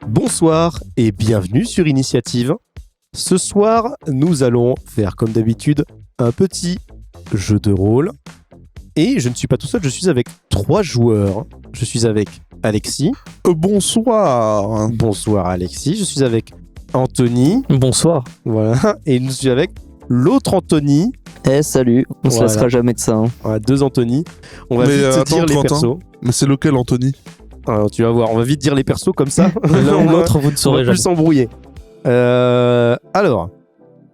Bonsoir et bienvenue sur Initiative. Ce soir, nous allons faire comme d'habitude un petit jeu de rôle. Et je ne suis pas tout seul, je suis avec 3 joueurs. Je suis avec Alexis. Bonsoir. Bonsoir Alexis. Je suis avec Anthony. Bonsoir. Voilà. Et je suis avec l'autre Anthony. Salut, on se laissera jamais de ça. Hein. Voilà, 2 Anthony. On va vite dire les persos. Mais c'est lequel Anthony? Alors, tu vas voir, on va vite dire les persos comme ça. L'un ou l'autre, vous ne saurez jamais. Plus s'embrouiller. Alors,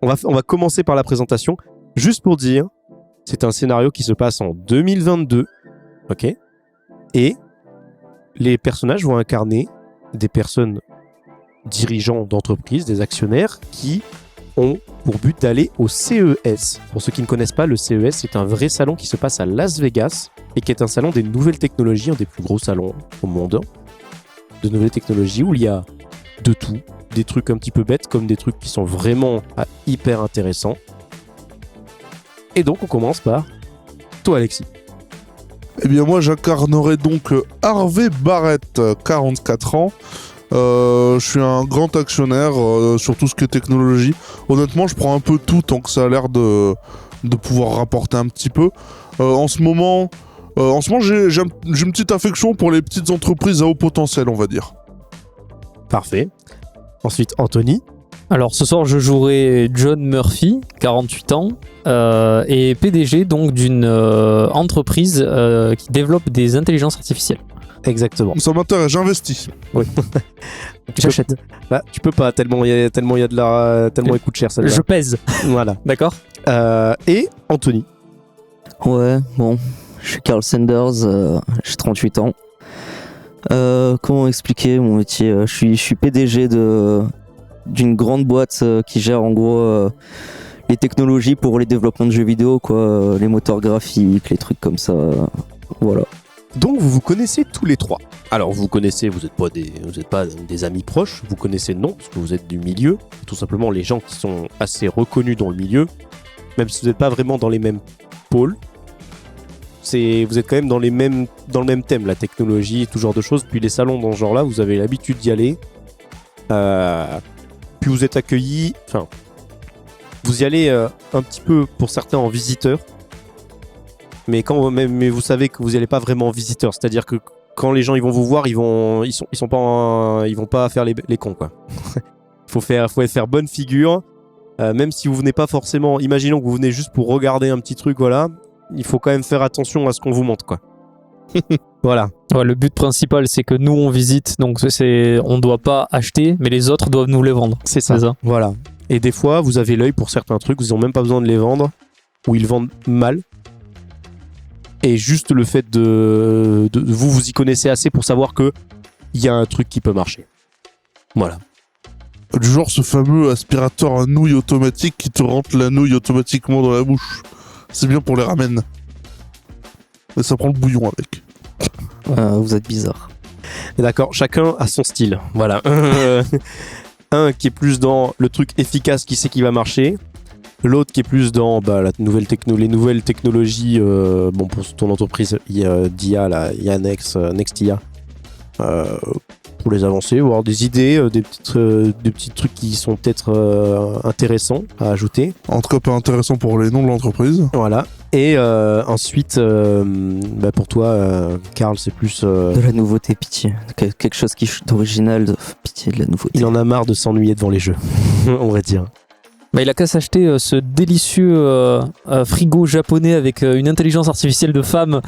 on va commencer par la présentation. Juste pour dire, c'est un scénario qui se passe en 2022. Ok. Et les personnages vont incarner des personnes dirigeants d'entreprises, des actionnaires qui ont pour but d'aller au CES. Pour ceux qui ne connaissent pas, le CES, c'est un vrai salon qui se passe à Las Vegas et qui est un salon des nouvelles technologies, un des plus gros salons au monde de nouvelles technologies où il y a de tout, des trucs un petit peu bêtes comme des trucs qui sont vraiment hyper intéressants. Et donc on commence par toi Alexis. Eh bien moi j'incarnerai donc Harvey Barrett, 44 ans. Je suis un grand actionnaire sur tout ce qui est technologie. Honnêtement, je prends un peu tout tant que ça a l'air de pouvoir rapporter un petit peu. En ce moment, j'ai une petite affection pour les petites entreprises à haut potentiel, on va dire. Parfait. Ensuite, Anthony. Alors, ce soir, je jouerai John Murphy, 48 ans, et PDG donc d'une entreprise qui développe des intelligences artificielles. Exactement. Ça m'intéresse, j'investis. Oui. J'achète. Bah, tu peux pas, tellement il y a de la... tellement il coûte cher celle-là. Je pèse. Voilà. D'accord. Et Anthony. Ouais, bon, je suis Carl Sanders, j'ai 38 ans. Comment expliquer mon métier? Je suis PDG d'une grande boîte qui gère en gros les technologies pour les développements de jeux vidéo, quoi, les moteurs graphiques, les trucs comme ça, voilà. Donc vous vous connaissez tous les 3. Alors vous connaissez, vous n'êtes pas des amis proches, vous connaissez le nom parce que vous êtes du milieu, tout simplement les gens qui sont assez reconnus dans le milieu, même si vous n'êtes pas vraiment dans les mêmes pôles. Vous êtes quand même dans le même thème, la technologie, tout genre de choses. Puis les salons dans ce genre-là, vous avez l'habitude d'y aller. Puis vous êtes accueillis. Enfin, vous y allez un petit peu pour certains en visiteur. Mais vous savez que vous n'y allez pas vraiment en visiteur. C'est-à-dire que quand les gens ils vont vous voir, ils vont pas faire les cons, quoi. faut faire bonne figure. Même si vous venez pas forcément, imaginons que vous venez juste pour regarder un petit truc, voilà. Il faut quand même faire attention à ce qu'on vous montre, quoi. Voilà. Ouais, le but principal, c'est que nous, on visite, donc on doit pas acheter, mais les autres doivent nous les vendre. C'est ça. Voilà. Et des fois, vous avez l'œil pour certains trucs, vous n'avez même pas besoin de les vendre, ou ils vendent mal. Et juste le fait de vous y connaissez assez pour savoir que il y a un truc qui peut marcher. Voilà. Du genre ce fameux aspirateur à nouilles automatique qui te rentre la nouille automatiquement dans la bouche. C'est bien pour les ramen. Mais ça prend le bouillon avec. Vous êtes bizarre. D'accord, chacun a son style. Voilà. Un qui est plus dans le truc efficace qui sait qui va marcher. L'autre qui est plus dans les nouvelles technologies. Pour ton entreprise, il y a d'IA, là, il y a Nextia. Pour les avancer, voir des idées, des petits trucs qui sont peut-être intéressants à ajouter. En tout cas, pas intéressant pour les noms de l'entreprise. Voilà. Et ensuite, pour toi, Carl, c'est plus... De la nouveauté, pitié. Quelque chose d'original, pitié, de la nouveauté. Il en a marre de s'ennuyer devant les jeux, on va dire. Il a qu'à s'acheter ce délicieux frigo japonais avec une intelligence artificielle de femme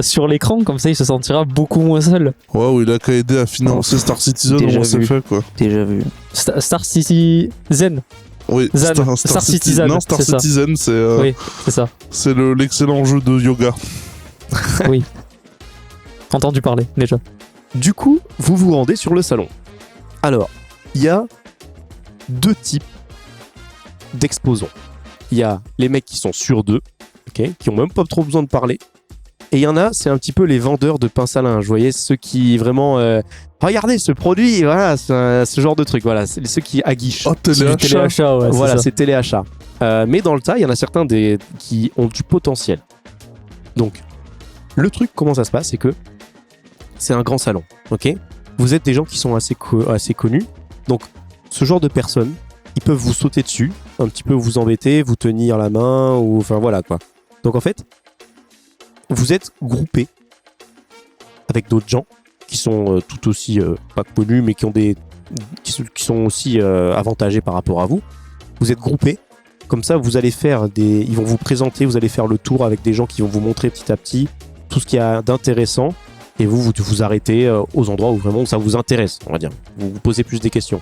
sur l'écran, comme ça il se sentira beaucoup moins seul. Waouh, il a qu'à aider à financer Star Citizen, au moins c'est fait, quoi. Déjà vu. Star Citizen. Oui, Star Citizen. Non, Star Citizen, c'est... Oui, c'est ça. C'est l'excellent jeu de yoga. Oui. Entendu parler, déjà. Du coup, vous vous rendez sur le salon. Alors, il y a 2 types d'exposants. Il y a les mecs qui sont sur d'eux, okay, qui ont même pas trop besoin de parler. Et il y en a, c'est un petit peu les vendeurs de pince à linge, vous voyez, ceux qui vraiment regardez ce produit, voilà, ce genre de truc, voilà, c'est ceux qui aguichent. Oh, téléachat, ouais, voilà, c'est c'est téléachat. Mais dans le tas, il y en a certains qui ont du potentiel. Donc, le truc, comment ça se passe, c'est que c'est un grand salon, ok ? vous êtes des gens qui sont assez connus. Donc, ce genre de personnes, ils peuvent vous sauter dessus, un petit peu vous embêter, vous tenir la main, ou enfin voilà quoi. Donc en fait, vous êtes groupés avec d'autres gens qui sont tout aussi pas connus, mais qui sont aussi avantagés par rapport à vous. Vous êtes groupés. Comme ça, vous allez ils vont vous présenter, vous allez faire le tour avec des gens qui vont vous montrer petit à petit tout ce qu'il y a d'intéressant, et vous arrêtez aux endroits où vraiment ça vous intéresse, on va dire. Vous vous posez plus des questions.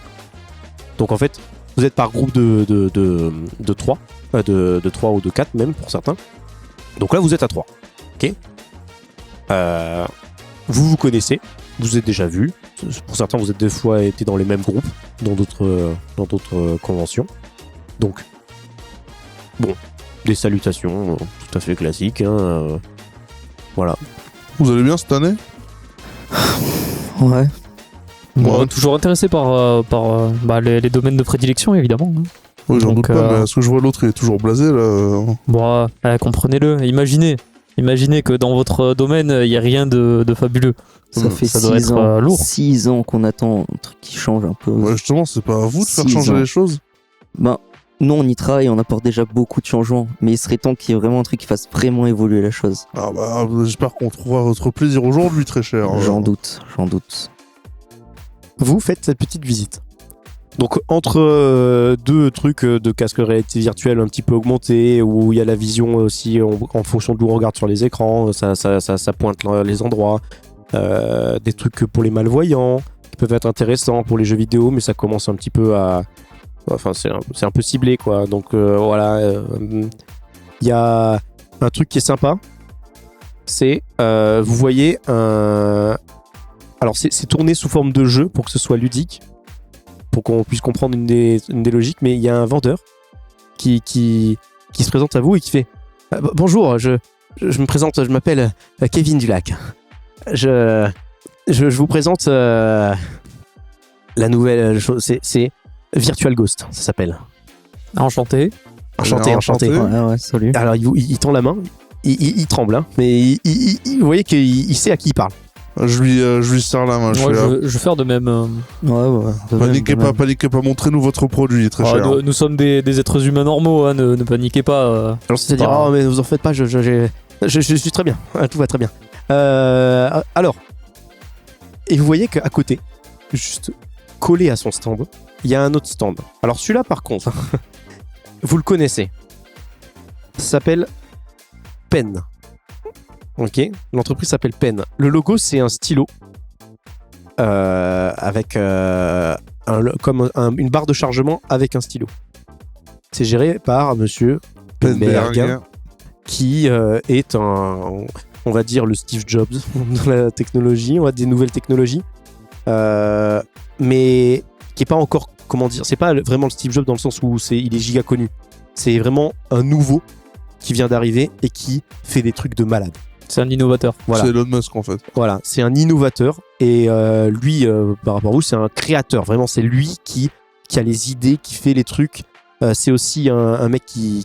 Donc en fait, vous êtes par groupe de 3, de 3 ou de 4 même pour certains. Donc là, vous êtes à 3. Ok. Vous connaissez, vous vous êtes déjà vus. Pour certains, vous êtes des fois été dans les mêmes groupes, dans d'autres conventions. Donc, bon, des salutations tout à fait classiques. Voilà. Vous allez bien cette année? Ouais. Bon, Ouais. toujours intéressé par les domaines de prédilection, évidemment. Hein. Oui, j'en Donc, doute pas, mais est-ce que je vois l'autre, il est toujours blasé là? Bon, comprenez-le, imaginez que dans votre domaine, il n'y a rien de fabuleux. Ça fait ça doit 6 être ans. lourd. 6 ans qu'on attend un truc qui change un peu. Ouais, justement, c'est pas à vous de faire 6 changer ans. les choses? Ben, nous on y travaille, on apporte déjà beaucoup de changements, mais il serait temps qu'il y ait vraiment un truc qui fasse vraiment évoluer la chose. Ah bah, j'espère qu'on trouvera votre plaisir aujourd'hui, très cher. J'en doute. Vous faites cette petite visite. Donc entre deux trucs de casque réalité virtuelle un petit peu augmenté, où il y a la vision aussi en fonction d'où on regarde sur les écrans, ça pointe les endroits, des trucs pour les malvoyants qui peuvent être intéressants pour les jeux vidéo, mais ça commence un petit peu à... Enfin c'est un peu ciblé quoi, donc voilà. Il y a un truc qui est sympa, c'est vous voyez un... Alors c'est tourné sous forme de jeu pour que ce soit ludique, pour qu'on puisse comprendre une des logiques, mais il y a un vendeur qui se présente à vous et qui fait bonjour, je me présente, je m'appelle Kevin Dulac. Je vous présente la nouvelle chose, c'est Virtual Ghost, ça s'appelle. Enchanté. Enchanté. Ouais, salut. Alors il tend la main, il tremble, hein, mais vous voyez qu'il sait à qui il parle. Je lui serre la main. Moi, je vais faire de même. Ouais. Paniquez pas, montrez-nous votre produit, très cher. Nous sommes des êtres humains normaux, hein, ne paniquez pas. Alors c'est-à-dire, oh mais vous en faites pas, je suis très bien, tout va très bien. Alors, et vous voyez qu'à côté, juste collé à son stand, il y a un autre stand. Alors celui-là par contre, vous le connaissez. Ça s'appelle Pen. Ok, l'entreprise s'appelle Pen. Le logo c'est un stylo avec une barre de chargement avec un stylo. C'est géré par monsieur Penberg, qui est on va dire le Steve Jobs de la technologie, on va des nouvelles technologies, mais qui est pas encore, comment dire, c'est pas vraiment le Steve Jobs dans le sens où il est giga connu. C'est vraiment un nouveau qui vient d'arriver et qui fait des trucs de malade. C'est un innovateur. Voilà. C'est Elon Musk en fait. Voilà, c'est un innovateur et lui, par rapport à vous, c'est un créateur. Vraiment, c'est lui qui a les idées, qui fait les trucs. C'est aussi un mec qui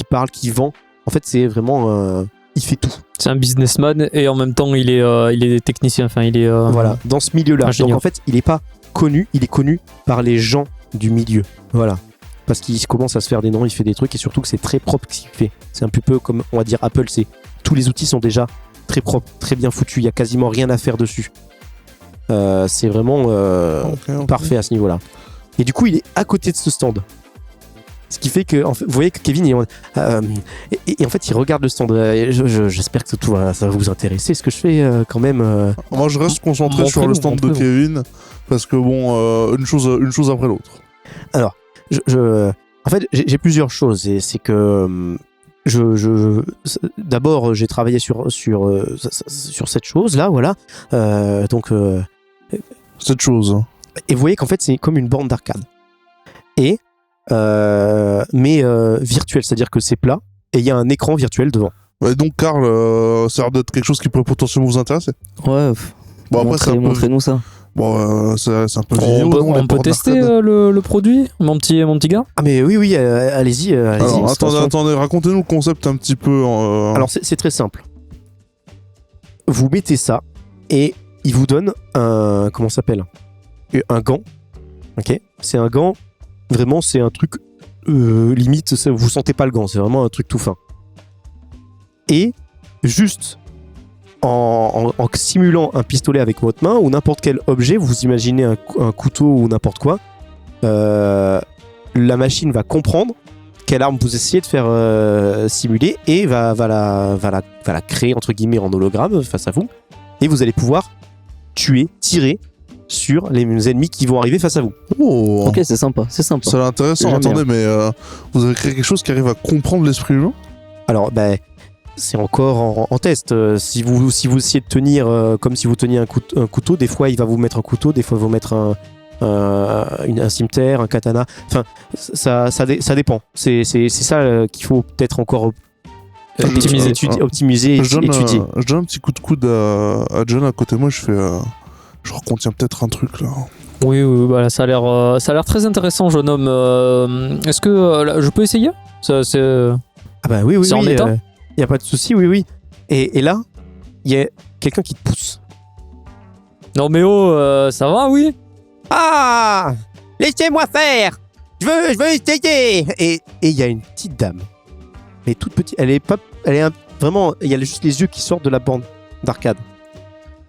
parle, qui vend. En fait, c'est vraiment... il fait tout. C'est un businessman et en même temps, il est technicien. Enfin, il est... Voilà, dans ce milieu-là. ingénieur. Donc en fait, il n'est pas connu, il est connu par les gens du milieu. Voilà. Parce qu'il commence à se faire des noms, il fait des trucs et surtout que c'est très propre ce qu'il fait. C'est un peu comme, on va dire, Apple, tous les outils sont déjà très propres, très bien foutus, il n'y a quasiment rien à faire dessus. C'est vraiment Ok. parfait à ce niveau-là. Et du coup, il est à côté de ce stand. Ce qui fait que, vous voyez que Kevin, et en fait, il regarde le stand. J'espère que ça va vous intéresser, ce que je fais quand même. Moi je reste concentré sur le Montrez-nous, stand de montrez-nous. Kevin, parce que bon, une chose après l'autre. En fait, j'ai plusieurs choses. Et c'est que d'abord, j'ai travaillé sur cette chose-là, voilà. Cette chose. Et vous voyez qu'en fait, c'est comme une borne d'arcade. Mais virtuelle, c'est-à-dire que c'est plat et il y a un écran virtuel devant. Ouais, donc Karl, ça a l'air d'être quelque chose qui pourrait potentiellement vous intéresser. Ouais, Bon après c'est un peu... montrez-nous ça. Bon, c'est un peu vidéo, non, On les peut bornes tester d'arcade. le produit, mon petit gars. Ah mais oui, allez-y. Alors, attention. attendez, racontez-nous le concept un petit peu. Alors c'est très simple. Vous mettez ça et il vous donne un... Comment ça s'appelle ? Un gant. Ok ? C'est un gant, vraiment, c'est un truc... limite, vous sentez pas le gant, c'est vraiment un truc tout fin. Et juste en simulant un pistolet avec votre main ou n'importe quel objet, vous imaginez un couteau ou n'importe quoi, la machine va comprendre quelle arme vous essayez de faire simuler et va la créer entre guillemets en hologramme face à vous, et vous allez pouvoir tuer, tirer sur les ennemis qui vont arriver face à vous. Oh, Ok, c'est sympa, c'est sympa. ça a l'air intéressant. J'aime Attendez, mais vous avez créé quelque chose qui arrive à comprendre l'esprit humain? Alors, c'est encore en test. Si vous essayez de tenir comme si vous teniez un couteau, des fois il va vous mettre un couteau, des fois il va vous mettre un cimetière, un katana. Enfin, ça dépend. C'est ça qu'il faut peut-être encore optimiser et Je étudier. donne un petit coup de coude à John à côté de moi. Je fais, je retiens peut-être un truc là. Oui, bah, ça a l'air très intéressant, jeune homme. Est-ce que là, je peux essayer? Ça, c'est... Ah bah oui, C'est en état il n'y a pas de souci, oui. Et là, il y a quelqu'un qui te pousse. Non mais ça va, oui? Ah, laissez-moi faire. Je veux essayer. Et il y a une petite dame, mais toute petite. Vraiment, il y a juste les yeux qui sortent de la bande d'arcade.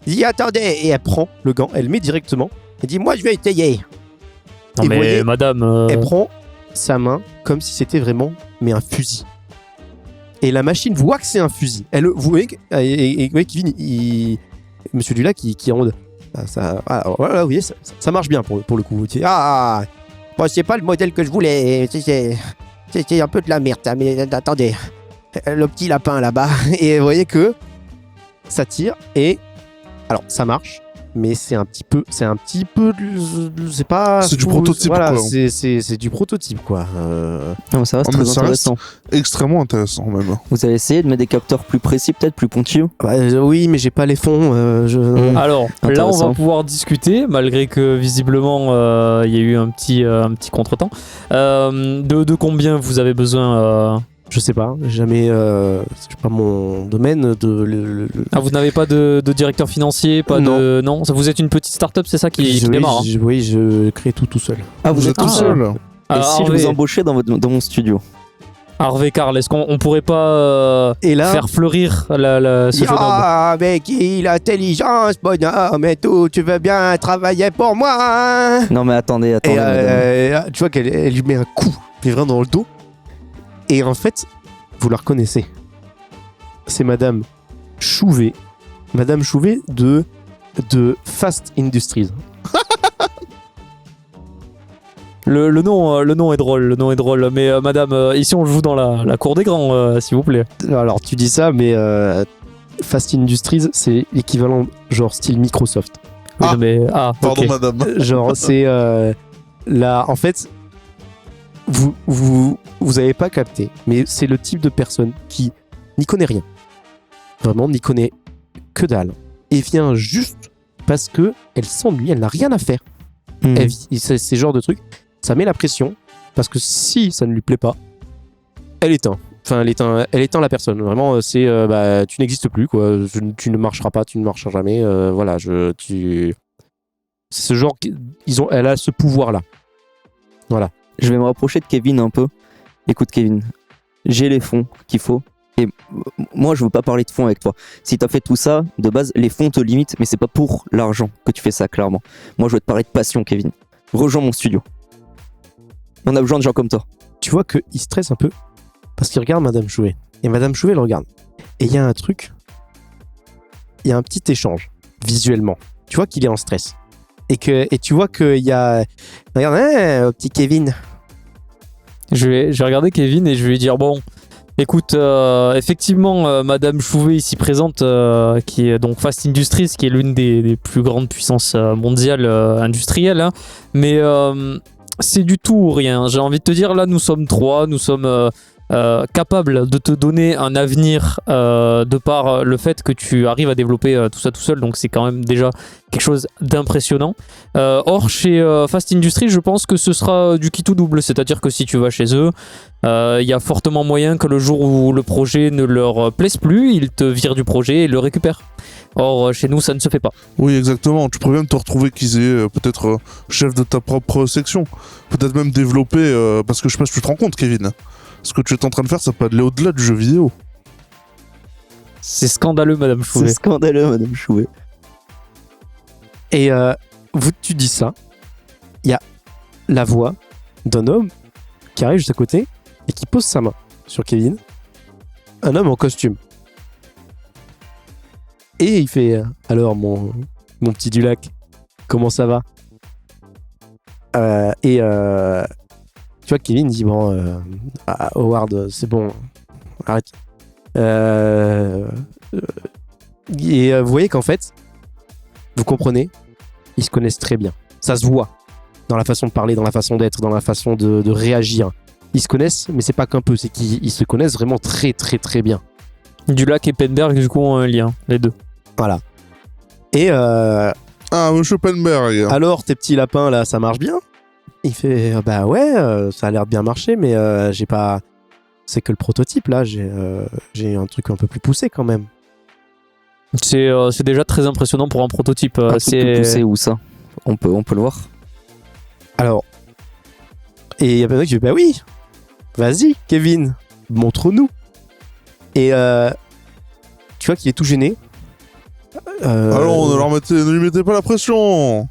Il dit attendez, et elle prend le gant, elle le met directement. Elle dit moi je vais essayer. Non Et mais vous voyez, madame... elle prend sa main comme si c'était vraiment un fusil. Et la machine voit que c'est un fusil. Vous voyez, Kevin, Monsieur Dulac qui est en mode. Voilà, vous voyez, ça marche bien pour le coup. Bon, c'est pas le modèle que je voulais. C'est un peu de la merde, ça, mais attendez. Le petit lapin là-bas. Et vous voyez que ça tire et. Alors, ça marche. Mais c'est un petit peu, c'est pas. C'est du prototype, voilà, quoi. C'est du prototype, quoi. Non, mais ça reste Oh, mais très ça reste- intéressant. Extrêmement intéressant même. Vous avez essayé de mettre des capteurs plus précis, peut-être plus pointus? Oui, mais j'ai pas les fonds. Alors, là, on Intéressant. va pouvoir discuter, malgré que visiblement, il y a eu un petit contretemps. De combien vous avez besoin Je sais pas, jamais. C'est pas mon domaine Ah, vous n'avez pas de directeur financier, pas Non. de... Non, vous êtes une petite start-up, c'est ça qui démarre, hein. Oui, je crée tout seul. Ah, vous êtes tout tout seul. seul. Et Alors, si je Harvey, vous embauchais dans mon studio? Harvey Karl, est-ce qu'on pourrait pas Et là, faire fleurir ce jeune homme? ah, mec, il a intelligence, bonhomme et tout. Tu veux bien travailler pour moi, hein? Non, mais attendez, Et madame. tu vois elle lui met un coup, mais vraiment dans le dos. Et en fait, vous la reconnaissez. C'est Madame Chouvet. Madame Chouvet de Fast Industries. Le nom est drôle, mais madame, ici on joue dans la cour des grands, s'il vous plaît. Alors, tu dis ça, mais Fast Industries, c'est l'équivalent genre style Microsoft. Oui, Ah. non, mais, Pardon, ok. madame. Genre, c'est là, en fait, vous avez pas capté, mais c'est le type de personne qui n'y connaît rien. Vraiment, n'y connaît que dalle. Et vient juste parce que elle s'ennuie, elle n'a rien à faire. Hmm. C'est ce genre de truc. Ça met la pression parce que si ça ne lui plaît pas, elle éteint. Enfin, elle éteint la personne. Vraiment, c'est tu n'existes plus, quoi. Tu ne marcheras pas, tu ne marcheras jamais. Voilà, c'est ce genre. Elle a ce pouvoir-là. Voilà. Je vais me rapprocher de Kevin un peu. Écoute, Kevin, j'ai les fonds qu'il faut. Et moi, je veux pas parler de fonds avec toi. Si t'as fait tout ça, de base, les fonds te limitent, mais c'est pas pour l'argent que tu fais ça, clairement. Moi, je veux te parler de passion, Kevin. Rejoins mon studio. On a besoin de gens comme toi. Tu vois qu'il stresse un peu parce qu'il regarde Madame Chouvet. Et Madame Chouvet le regarde. Et il y a un truc. Il y a un petit échange, visuellement. Tu vois qu'il est en stress. Et tu vois qu'il y a. Regarde, petit Kevin. Je vais regarder Kevin et je vais lui dire bon, écoute, effectivement, Madame Chouvet ici présente, qui est donc Fast Industries, qui est l'une des plus grandes puissances mondiales industrielles, hein, mais c'est du tout ou rien. J'ai envie de te dire, là, nous sommes trois, nous sommes capable de te donner un avenir de par le fait que tu arrives à développer tout ça tout seul, donc c'est quand même déjà quelque chose d'impressionnant. Or chez Fast Industries, je pense que ce sera du qui tout double, c'est-à-dire que si tu vas chez eux, il y a fortement moyen que le jour où le projet ne leur plaise plus, ils te virent du projet et le récupèrent. Or chez nous ça ne se fait pas. Oui, exactement. Tu pourrais même te retrouver qu'ils aient peut-être chef de ta propre section. Peut-être même développer, parce que je sais pas si tu te rends compte, Kevin. Ce que tu es en train de faire, ça peut aller au-delà du jeu vidéo. C'est scandaleux, Madame C'est Chouvet. scandaleux, Madame Chouet. Et tu dis ça, il y a la voix d'un homme qui arrive juste à côté et qui pose sa main sur Kevin. Un homme en costume. Et il fait alors mon petit Dulac, comment ça va? Tu vois, Kevin dit bon, Howard, c'est bon, arrête. Vous voyez qu'en fait, vous comprenez, ils se connaissent très bien. Ça se voit dans la façon de parler, dans la façon d'être, dans la façon de réagir. Ils se connaissent, mais c'est pas qu'un peu, c'est qu'ils se connaissent vraiment très très très bien. Dulac et Penberg du coup ont un lien, les deux. Voilà. Et Ah, monsieur Penberg. alors tes petits lapins là, ça marche bien? Il fait bah ouais, ça a l'air de bien marcher, mais j'ai pas. C'est que le prototype là, j'ai un truc un peu plus poussé quand même. C'est déjà très impressionnant pour un prototype. Un truc C'est plus poussé, où ça on peut le voir. Alors, et il y a plein de mecs qui disent bah oui, vas-y Kevin, montre-nous. Et tu vois qu'il est tout gêné. Alors, ne lui mettez pas la pression.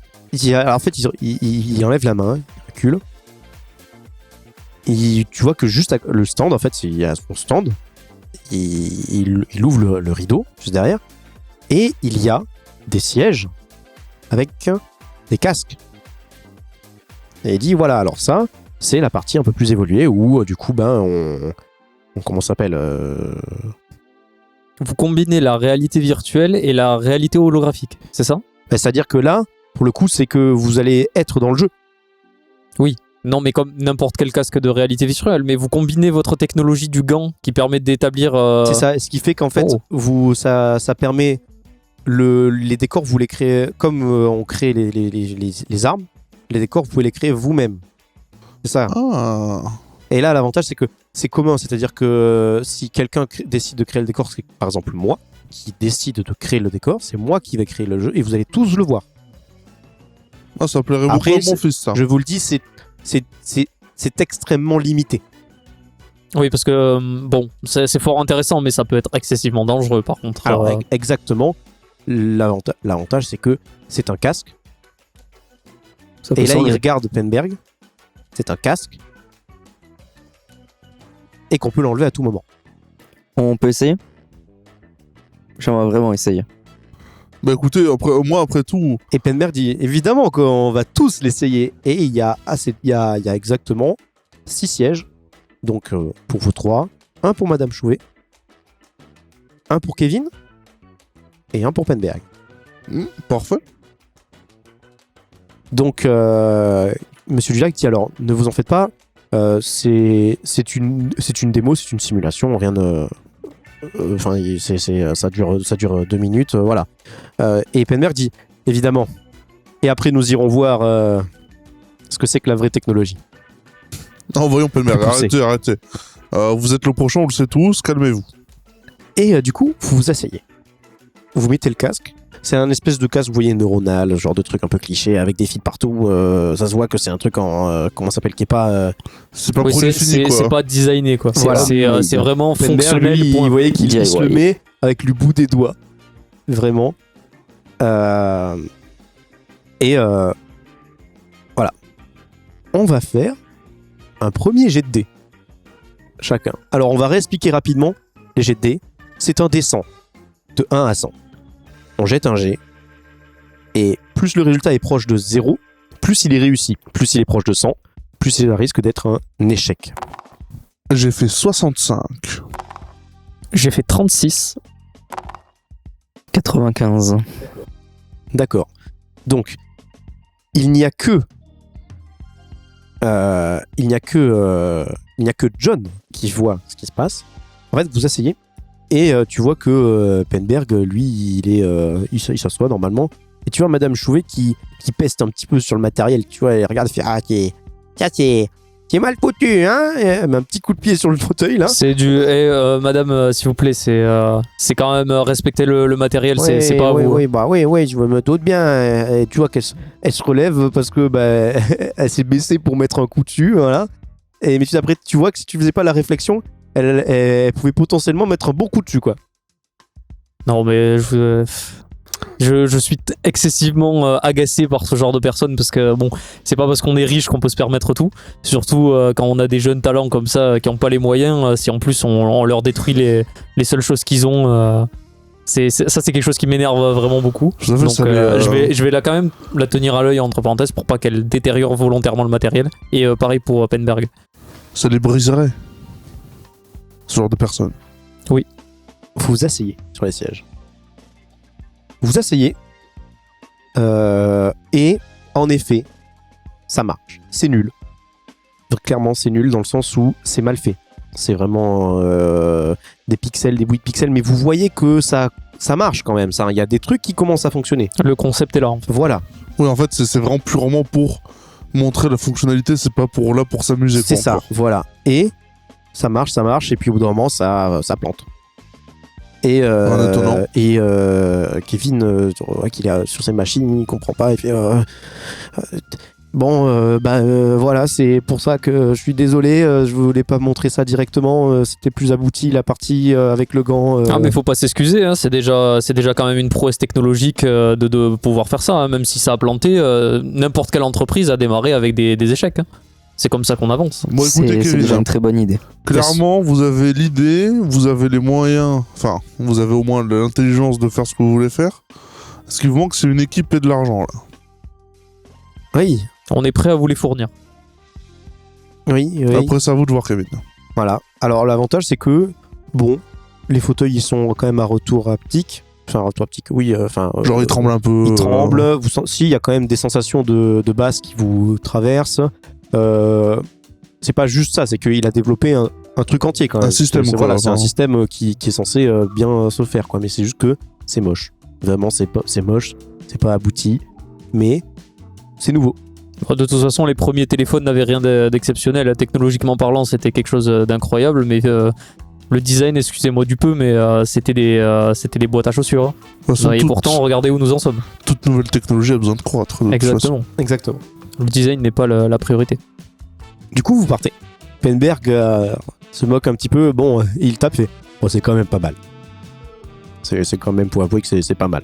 Alors, en fait, il enlève la main, il recule. Tu vois que juste le stand, en fait, il y a son stand. Il ouvre le rideau juste derrière. Et il y a des sièges avec des casques. Et il dit voilà, alors ça, c'est la partie un peu plus évoluée où du coup, on comment ça s'appelle Vous combinez la réalité virtuelle et la réalité holographique, c'est ça? c'est-à-dire que là, pour le coup, c'est que vous allez être dans le jeu. Non, mais comme n'importe quel casque de réalité virtuelle, mais vous combinez votre technologie du gant qui permet d'établir... C'est ça, ce qui fait qu'en fait, ça permet les décors, vous les créez comme on crée les armes, les décors, vous pouvez les créer vous-même. C'est ça. Ah. Et là, l'avantage, c'est que c'est commun, c'est-à-dire que si quelqu'un décide de créer le décor, c'est par exemple moi qui décide de créer le décor, c'est moi qui vais créer le jeu et vous allez tous le voir. Ah, ça plairait beaucoup Après, à mon fils, ça. Je vous le dis, c'est extrêmement limité. Oui, parce que, bon, c'est fort intéressant, mais ça peut être excessivement dangereux, par contre. Alors, exactement, l'avantage, c'est que c'est un casque. Ça peut Et là, il s'enlever. regarde Penberg. C'est un casque. Et qu'on peut l'enlever à tout moment. On peut essayer? J'aimerais vraiment essayer. Bah écoutez, après tout, Et Penberg dit évidemment qu'on va tous l'essayer. Et il y a exactement 6 sièges. Donc pour vous 3, un pour Madame Chouvet, un pour Kevin et un pour Penberg. parfait. Donc Monsieur Dulac dit alors ne vous en faites pas, c'est une démo, c'est une simulation, rien de. Enfin, ça dure 2 minutes, voilà. Et Penberg dit évidemment. Et après nous irons voir ce que c'est que la vraie technologie. Non, voyons, Penberg, Plus poussé. arrêtez. Vous êtes le prochain, on le sait tous, calmez-vous. Et du coup, vous vous asseyez. Vous mettez le casque. C'est un espèce de casque, vous voyez, neuronal, genre de truc un peu cliché, avec des fils partout. Ça se voit que c'est un truc en... comment ça s'appelle, qui est pas... C'est pas Oui, produit fini, quoi. c'est pas designé, quoi. Voilà. C'est vraiment Penberg, fonctionnel. lui, point. vous voyez qu'il DIY. se le met avec le bout des doigts. Vraiment. Voilà. On va faire un premier jet de dés. Chacun. Alors, on va réexpliquer rapidement les jets de dés. C'est un dé 100. De 1 à 100. On jette un jet. Et plus le résultat est proche de 0, plus il est réussi. Plus il est proche de 100, plus il risque d'être un échec. J'ai fait 65. J'ai fait 36. 95. D'accord. Donc, il n'y a que il n'y a que John qui voit ce qui se passe. En fait, vous asseyez et tu vois que Penberg, lui, il s'assoit normalement. Et tu vois Madame Chouvet qui peste un petit peu sur le matériel. Tu vois, elle regarde et fait ah, c'est mal foutu, hein. Elle met un petit coup de pied sur le fauteuil là. C'est du. Madame, s'il vous plaît, c'est quand même respecter le matériel, c'est pas à vous. Oui, je me doute bien. Et tu vois qu'elle se relève parce que elle s'est baissée pour mettre un coup dessus, voilà. Mais après, tu vois que si tu faisais pas la réflexion, elle pouvait potentiellement mettre un bon coup dessus, quoi. Non, mais je suis excessivement agacé par ce genre de personnes parce que bon, c'est pas parce qu'on est riche qu'on peut se permettre tout. Surtout quand on a des jeunes talents comme ça qui n'ont pas les moyens, si en plus on leur détruit les seules choses qu'ils ont. C'est quelque chose qui m'énerve vraiment beaucoup. Donc je vais quand même la tenir à l'œil entre parenthèses pour pas qu'elle détériore volontairement le matériel. Et pareil pour Penberg. Ça les briserait, ce genre de personnes. Oui. Vous vous asseyez sur les sièges. Vous asseyez et en effet, ça marche. C'est nul. Clairement, c'est nul dans le sens où c'est mal fait. C'est vraiment des pixels, des bouts de pixels, mais vous voyez que ça marche quand même. Il y a des trucs qui commencent à fonctionner. Le concept est là. En fait. Voilà. Oui, en fait, c'est vraiment purement pour montrer la fonctionnalité, c'est pas pour s'amuser. C'est ça, encore. voilà. Et ça marche, et puis au bout d'un moment, ça plante. Et Kevin, qu'il est sur ses machines, il comprend pas, il fait voilà, c'est pour ça que je suis désolé, je voulais pas montrer ça directement, c'était plus abouti la partie avec le gant. Ah mais faut pas s'excuser, hein, c'est déjà quand même une prouesse technologique de pouvoir faire ça, hein, même si ça a planté, n'importe quelle entreprise a démarré avec des échecs. Hein. C'est comme ça qu'on avance. Bon, écoutez, c'est déjà une très bonne idée. Clairement, vous avez l'idée, vous avez les moyens, enfin, vous avez au moins l'intelligence de faire ce que vous voulez faire. Ce qui vous manque, c'est une équipe et de l'argent, là. Oui. On est prêt à vous les fournir. Oui. Après, c'est à vous de voir, Kevin. Voilà. Alors, l'avantage, c'est que, bon, les fauteuils, ils sont quand même à retour haptique. Enfin, retour haptique, oui. Genre, ils tremblent un peu. Ils tremblent. Si, il y a quand même des sensations de basse qui vous traversent. C'est pas juste ça, c'est qu'il a développé un truc entier quand même. Un système, quoi. Voilà, c'est un système qui est censé bien se faire, quoi. Mais c'est juste que c'est moche. Vraiment, c'est moche. C'est pas abouti. Mais c'est nouveau. De toute façon, les premiers téléphones n'avaient rien d'exceptionnel. Technologiquement parlant, c'était quelque chose d'incroyable. Mais le design, excusez-moi du peu, mais c'était des boîtes à chaussures. Hein. Et pourtant, regardez où nous en sommes. Toute nouvelle technologie a besoin de croître. Exactement. Le design n'est pas la priorité. Du coup, vous partez. Penberg se moque un petit peu. Bon, il tape, fait. Bon, c'est quand même pas mal. C'est quand même pour avouer que c'est pas mal.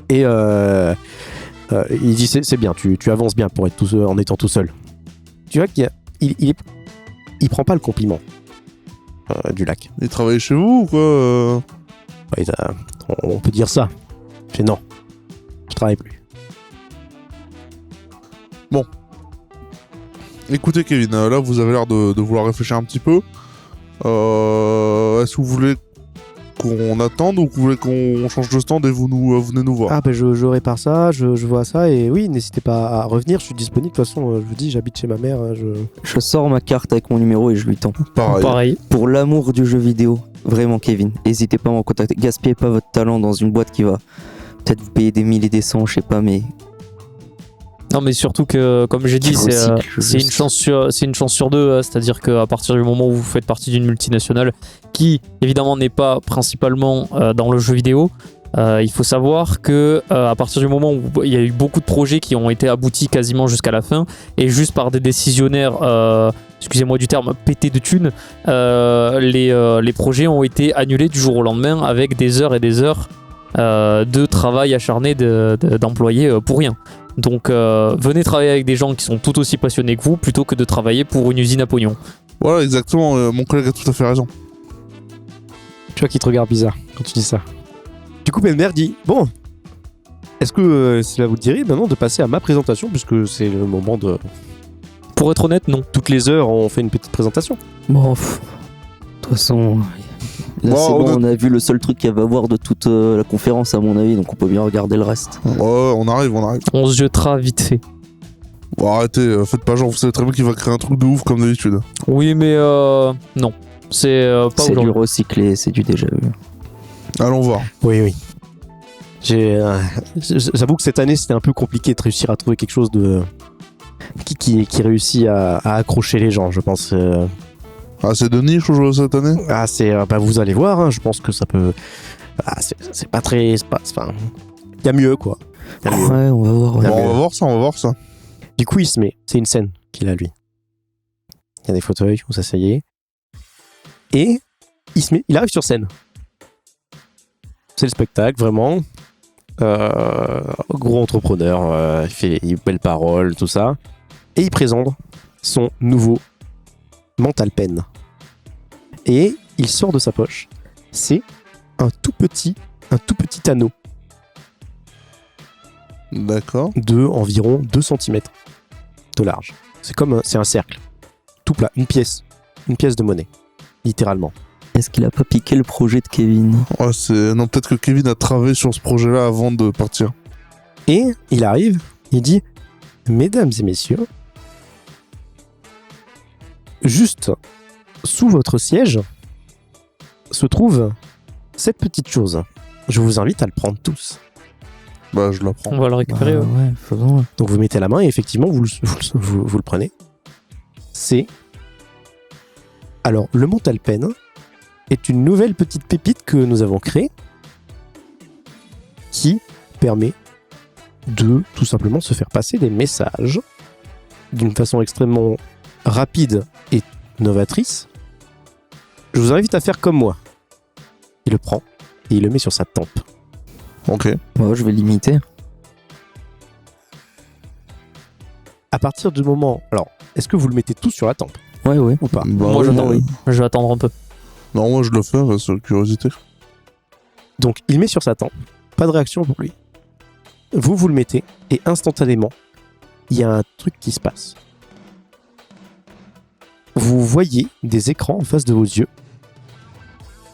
Et il dit c'est bien, tu avances bien pour être en étant tout seul. Tu vois qu'il prend pas le compliment du lac. Il travaille chez vous ou quoi Ouais, on peut dire ça. Je fais non, je travaille plus. Bon. Écoutez Kevin, là vous avez l'air de vouloir réfléchir un petit peu. Est-ce que vous voulez qu'on attende ou vous voulez qu'on change de stand et vous venez nous voir? Ah ben je répare ça, je vois ça et oui, n'hésitez pas à revenir, je suis disponible. De toute façon, je vous dis, j'habite chez ma mère. Je sors ma carte avec mon numéro et je lui tends. Pareil. Pour l'amour du jeu vidéo, vraiment Kevin, n'hésitez pas à me contacter. Gaspillez pas votre talent dans une boîte qui va peut-être vous payer des 1000 et des 100, je sais pas, mais... Non mais surtout que, comme j'ai dit, c'est une chance sur deux, c'est-à-dire qu'à partir du moment où vous faites partie d'une multinationale qui évidemment n'est pas principalement dans le jeu vidéo, il faut savoir que à partir du moment où il y a eu beaucoup de projets qui ont été aboutis quasiment jusqu'à la fin et juste par des décisionnaires, excusez-moi du terme, pétés de thunes, les projets ont été annulés du jour au lendemain avec des heures et des heures de travail acharné d'employés pour rien. Donc venez travailler avec des gens qui sont tout aussi passionnés que vous plutôt que de travailler pour une usine à pognon. Voilà, exactement, mon collègue a tout à fait raison. Tu vois qu'il te regarde bizarre quand tu dis ça. Du coup, Penberg dit, bon, est-ce que cela vous dirait maintenant de passer à ma présentation, puisque c'est le moment de... Pour être honnête, non. Toutes les heures, on fait une petite présentation. Bon, de toute façon... Là, c'est bon, on a vu le seul truc qu'il va y avoir de toute la conférence à mon avis, donc on peut bien regarder le reste. Ouais, on arrive. On se jettera vite fait. Bon, arrêtez, faites pas genre, vous savez très bien qu'il va créer un truc de ouf comme d'habitude. Oui, mais non. C'est pas C'est du aujourd'hui. recyclé, c'est du déjà vu. Allons voir. Oui. J'avoue que cette année, c'était un peu compliqué de réussir à trouver quelque chose de qui réussit à accrocher les gens, je pense. Ah, c'est de niche cette année? Ah, c'est vous allez voir, hein, je pense que ça peut. Ah, c'est pas très. Enfin, il y a mieux, quoi. Y a mieux. Ouais, on va voir. ouais. Bon, on va voir ça. Du coup, il se met. C'est une scène qu'il a, lui. Il y a des fauteuils, vous asseyez. Et il arrive sur scène. C'est le spectacle, vraiment. Gros entrepreneur, il fait belles paroles, tout ça. Et il présente son nouveau mental pen. Et il sort de sa poche. C'est un tout petit anneau D'accord. de environ 2 cm de large. C'est un cercle. Tout plat, une pièce de monnaie. Littéralement. Est-ce qu'il a pas piqué le projet de Kevin? Ouais, non, peut-être que Kevin a travaillé sur ce projet-là avant de partir. Et il arrive, il dit: Mesdames et messieurs, juste sous votre siège se trouve cette petite chose. Je vous invite à le prendre tous. Bah, je la prends. On va le récupérer. ouais. Ouais, faisons. Donc vous mettez la main et effectivement vous le prenez. C'est... Alors, le mental pen est une nouvelle petite pépite que nous avons créée qui permet de tout simplement se faire passer des messages d'une façon extrêmement rapide et novatrice. Je vous invite à faire comme moi. Il le prend et il le met sur sa tempe. Ok. Ouais, je vais l'imiter. À partir du moment... Alors, est-ce que vous le mettez tous sur la tempe Ouais. ou pas? Bah, Moi, oui, j'attends. oui. Je vais attendre un peu. Non, moi je le fais, c'est curiosité. Donc, il met sur sa tempe. Pas de réaction pour lui. Vous le mettez et instantanément, il y a un truc qui se passe. Vous voyez des écrans en face de vos yeux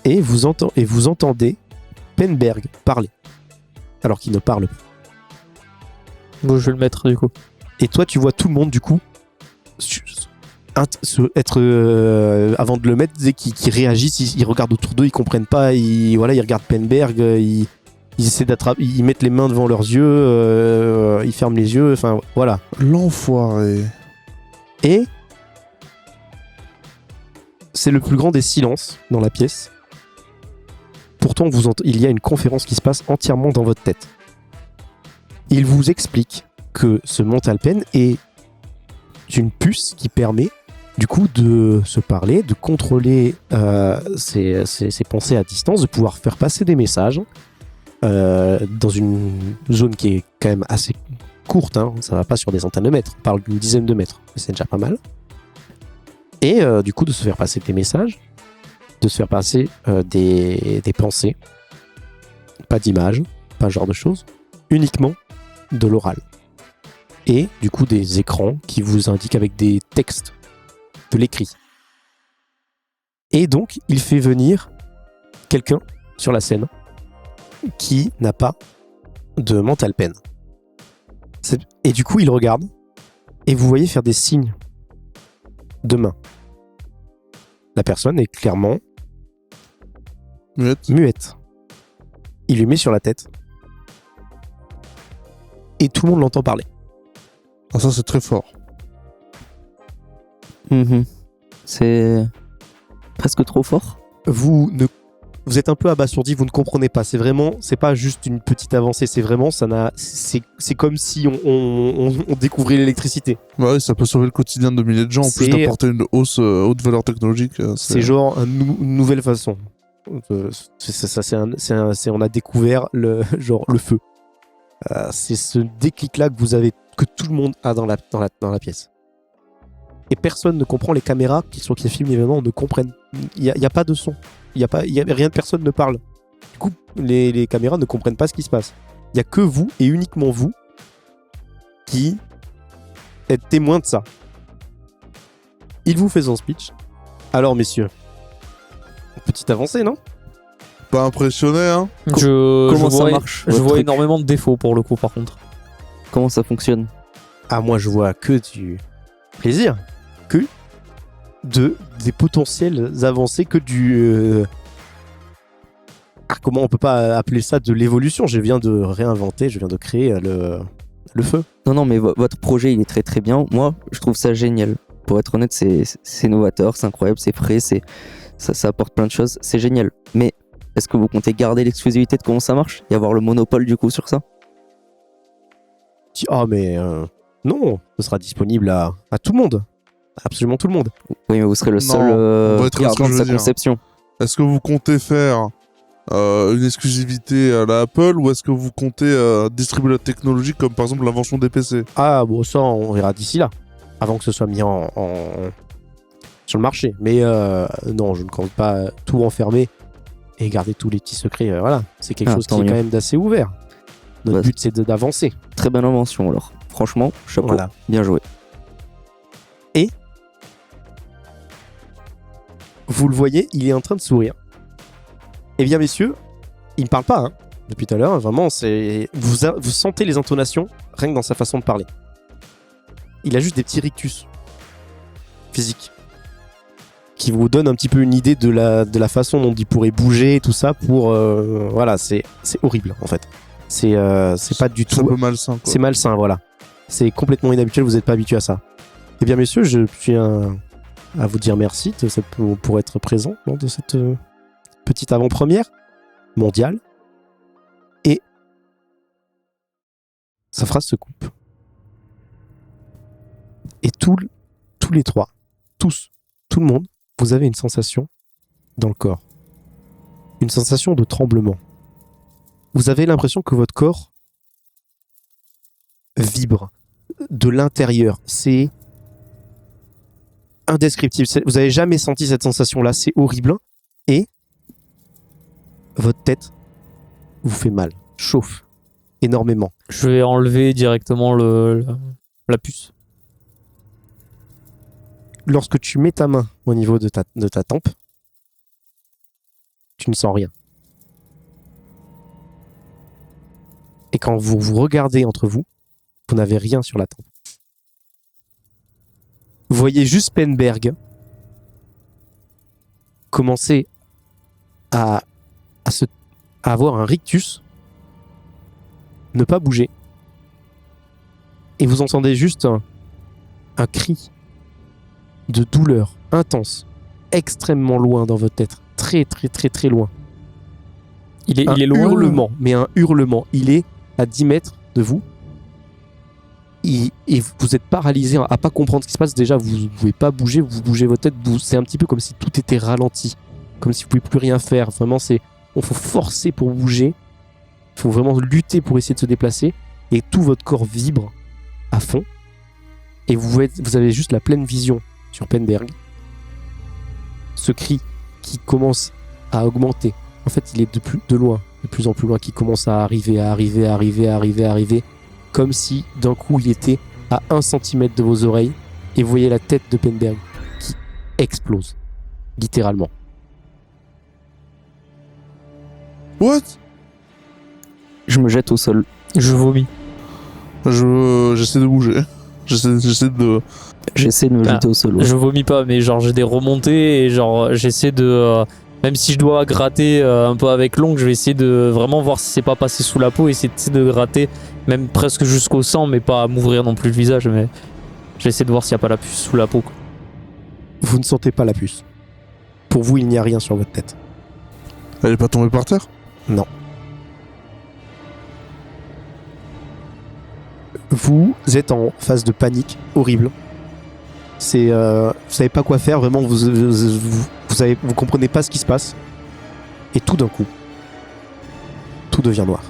et vous entendez Penberg parler alors qu'il ne parle pas. Bon, je vais le mettre du coup. Et toi, tu vois tout le monde du coup avant de le mettre, qui réagissent, ils regardent autour d'eux, ils comprennent pas, ils regardent Penberg, ils essaient d'attraper, ils mettent les mains devant leurs yeux, ils ferment les yeux, enfin voilà. L'enfoiré. Et c'est le plus grand des silences dans la pièce. Pourtant, il y a une conférence qui se passe entièrement dans votre tête. Il vous explique que ce mental pen est une puce qui permet du coup de se parler, de contrôler ses pensées à distance, de pouvoir faire passer des messages dans une zone qui est quand même assez courte, hein. Ça va pas sur des centaines de mètres, on parle d'une dizaine de mètres, mais c'est déjà pas mal. Et du coup de se faire passer des messages, de se faire passer des pensées, pas d'images, pas ce genre de choses, uniquement de l'oral. Et du coup des écrans qui vous indiquent avec des textes, de l'écrit. Et donc il fait venir quelqu'un sur la scène qui n'a pas de mental pen. Et du coup il regarde et vous voyez faire des signes de main. La personne est clairement muette. Il lui met sur la tête et tout le monde l'entend parler. Ah, ça c'est très fort. C'est presque trop fort. Vous êtes un peu abasourdi, vous ne comprenez pas. C'est pas juste une petite avancée, c'est vraiment, c'est comme si on découvrait l'électricité. Bah oui, ça peut sauver le quotidien de milliers de gens, en plus d'apporter une haute valeur technologique. C'est genre une nouvelle façon. On a découvert le feu. C'est ce déclic-là que tout le monde a dans la pièce. Et personne ne comprend, les caméras qui filment l'événement ne comprennent. Il y a pas de son. Il y a rien, personne ne parle. Du coup, les caméras ne comprennent pas ce qui se passe. Il y a que vous et uniquement vous qui êtes témoins de ça. Il vous fait son speech. Alors messieurs, petite avancée, non? Pas impressionné, hein? Comment ça marche Je votre vois truc énormément de défauts pour le coup, par contre. Comment ça fonctionne? Ah, moi, je vois que du plaisir. Que des potentielles avancées, que du... comment on peut pas appeler ça de l'évolution? Je viens de réinventer, je viens de créer le feu. Non, mais votre projet, il est très très bien. Moi, je trouve ça génial. Pour être honnête, c'est novateur, c'est incroyable, c'est frais, ça apporte plein de choses, c'est génial. Mais est-ce que vous comptez garder l'exclusivité de comment ça marche et avoir le monopole du coup sur ça? Ah, mais non, ce sera disponible à tout le monde. Absolument tout le monde. Oui, mais vous serez le Non, seul on va être gardant ce que de je sa veux dire. conception. Est-ce que vous comptez faire une exclusivité à la Apple ou est-ce que vous comptez distribuer la technologie comme par exemple l'invention des PC? Ah, bon, ça, on verra d'ici là. Avant que ce soit mis sur le marché. Mais non, je ne compte pas tout enfermer et garder tous les petits secrets. Voilà, c'est quelque chose qui tant est mieux. quand même d'assez ouvert. Notre Bah, but, c'est d'avancer. Très bonne invention alors. Franchement, chapeau. Voilà. Bien joué. Vous le voyez, il est en train de sourire. Eh bien, messieurs, il ne parle pas, hein, depuis tout à l'heure. Vraiment, vous sentez les intonations, rien que dans sa façon de parler. Il a juste des petits rictus physiques qui vous donnent un petit peu une idée de la façon dont il pourrait bouger et tout ça pour... voilà, c'est horrible, en fait. C'est pas du C'est un tout... peu malsain, quoi. C'est malsain, voilà. C'est complètement inhabituel, vous n'êtes pas habitué à ça. Eh bien, messieurs, je tiens à vous dire merci pour être présent lors de cette petite avant-première mondiale. Et sa phrase se coupe. Et tous les trois, tout le monde, vous avez une sensation dans le corps. Une sensation de tremblement. Vous avez l'impression que votre corps vibre de l'intérieur. C'est indescriptible. Vous n'avez jamais senti cette sensation-là. C'est horrible. Et votre tête vous fait mal. Chauffe énormément. Je vais enlever directement la puce. Lorsque tu mets ta main au niveau de ta tempe, tu ne sens rien. Et quand vous vous regardez entre vous, vous n'avez rien sur la tempe. Vous voyez juste Penberg commencer à avoir un rictus, ne pas bouger, et vous entendez juste un cri de douleur intense, extrêmement loin dans votre tête, très très très très loin. Il est loin. Hurlement, mais un hurlement. Il est à 10 mètres de vous. Et vous êtes paralysé à pas comprendre ce qui se passe. Déjà, vous ne pouvez pas bouger, vous bougez votre tête. C'est un petit peu comme si tout était ralenti, comme si vous ne pouviez plus rien faire. Vraiment, faut forcer pour bouger. Il faut vraiment lutter pour essayer de se déplacer. Et tout votre corps vibre à fond. Et vous avez juste la pleine vision sur Penberg. Ce cri qui commence à augmenter. En fait, il est de loin, de plus en plus loin, qui commence à arriver. Comme si d'un coup il était à 1 cm de vos oreilles. Et vous voyez la tête de Penberg qui explose. Littéralement. What? Je me jette au sol. Je vomis. J'essaie de bouger. J'essaie de... J'essaie de me Ah, jeter au sol. Ouais. Je vomis pas, mais genre j'ai des remontées et genre j'essaie de... même si je dois gratter un peu avec l'ongle, je vais essayer de vraiment voir si c'est pas passé sous la peau, essayer de gratter, même presque jusqu'au sang, mais pas à m'ouvrir non plus le visage, mais j'essaie de voir s'il n'y a pas la puce sous la peau, quoi. Vous ne sentez pas la puce. Pour vous, il n'y a rien sur votre tête. Elle est pas tombée par terre? Non. Vous êtes en phase de panique horrible. Vous savez pas quoi faire, vraiment, vous comprenez pas ce qui se passe. Et tout d'un coup, tout devient noir.